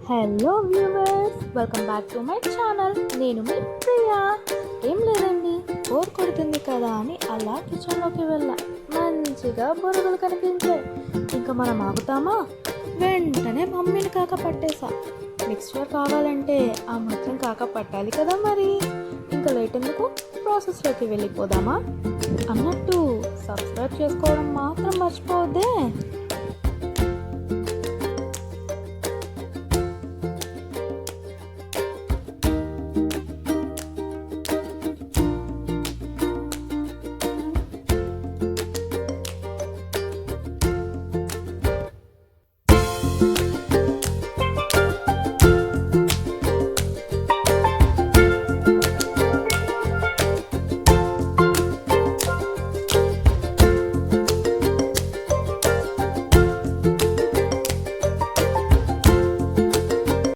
Hello viewers, welcome back to my channel. నేను మీ ప్రియా. ఏం లేదండి, బోర్ కొడుతుంది కదా అని అలా కిచెన్లోకి వెళ్ళా. మంచిగా బొరుగులు కనిపించాయి. ఇంకా మనం ఆగుతామా? వెంటనే మమ్మీని కాక పట్టేసా. మిక్స్చర్ కావాలంటే ఆ మాత్రం కాక పట్టాలి కదా మరి. ఇంకా లేట్ ఎందుకు, ప్రాసెస్లోకి వెళ్ళిపోదామా? అన్నట్టు సబ్స్క్రైబ్ చేసుకోవడం మాత్రం మర్చిపోవద్దే.